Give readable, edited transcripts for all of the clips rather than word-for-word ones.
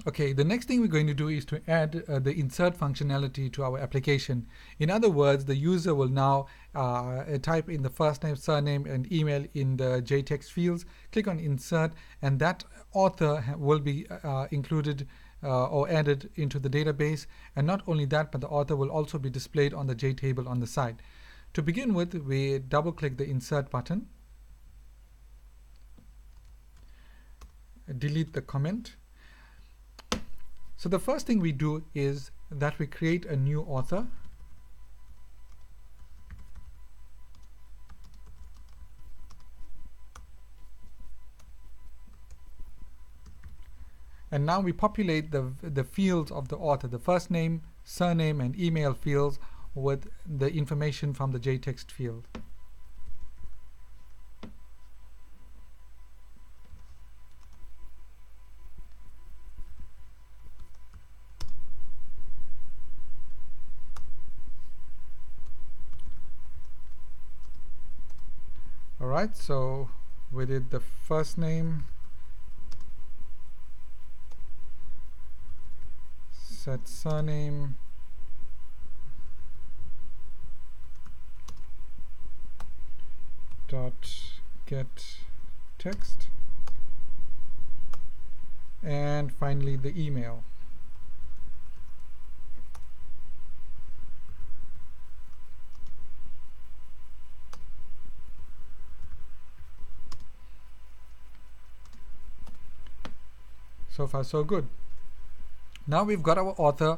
Okay, the next thing we're going to do is to add the insert functionality to our application. In other words, the user will now type in the first name, surname, and email in the JText fields, click on insert, and that author will be included or added into the database. And not only that, but the author will also be displayed on the JTable on the side. To begin with, we double click the insert button, delete the comment. So the first thing we do is that we create a new author. And now we populate the fields of the author, the first name, surname, and email fields with the information from the JText field. Alright, so we did the first name, set surname, dot get text, and finally the email. So far so good. Now we've got our author,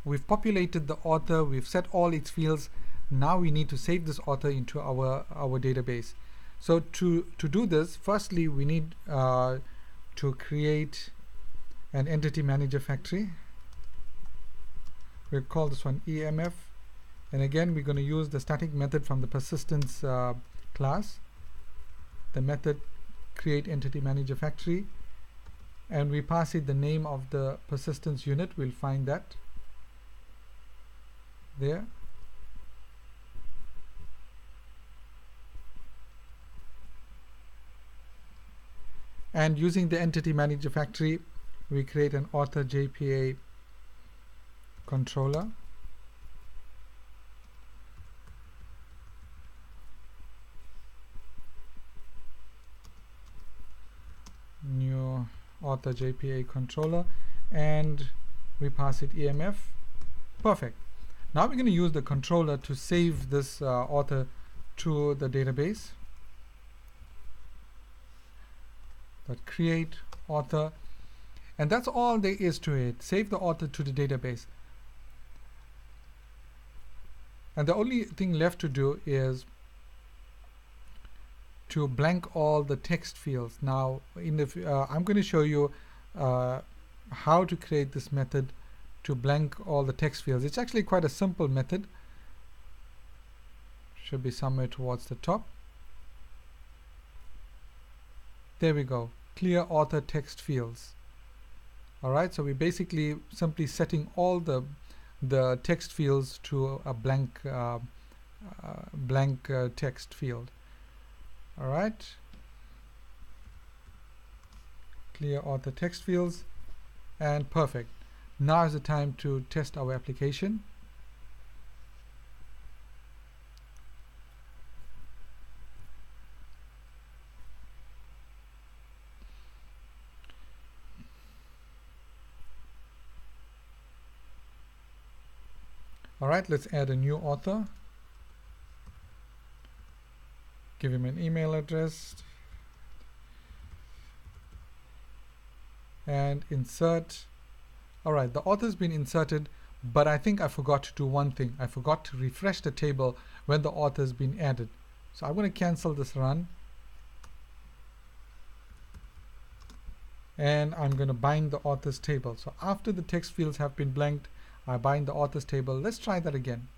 we've populated the author, we've set all its fields. Now we need to save this author into our database. So to do this, firstly we need to create an entity manager factory. We'll call this one EMF, and again we're going to use the static method from the persistence class, the method create entity manager factory, and we pass it the name of the persistence unit. We'll find that there. And using the entity manager factory, we create an author JPA controller. New author JPA controller, and we pass it EMF. Perfect. Now we're going to use the controller to save this author to the database. But create author, and that's all there is to it. Save the author to the database, and the only thing left to do is to blank all the text fields. Now in the I'm going to show you how to create this method to blank all the text fields. It's actually quite a simple method. Should be somewhere towards the top. There we go, clear author text fields. Alright, so we're basically simply setting all the text fields to a blank text field. Alright, clear author text fields, and perfect. Now is the time to test our application. Alright, let's add a new author. Give him an email address and insert. Alright, the author's been inserted, but I think I forgot to do one thing. I forgot to refresh the table when the author's been added. So I'm going to cancel this run, and I'm going to bind the author's table. So after the text fields have been blanked, I bind the author's table. Let's try that again.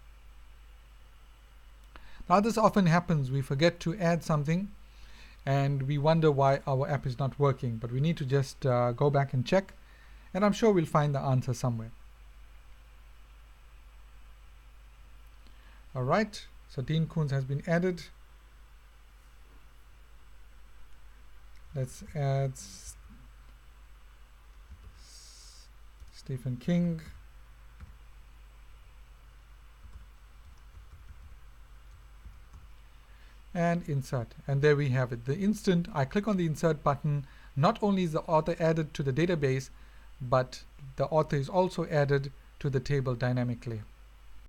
Now this often happens. We forget to add something and we wonder why our app is not working, but we need to just go back and check, and I'm sure we'll find the answer somewhere. Alright, so Dean Koontz has been added. Let's add Stephen King. And insert, and there we have it. The instant I click on the insert button, not only is the author added to the database, but the author is also added to the table dynamically.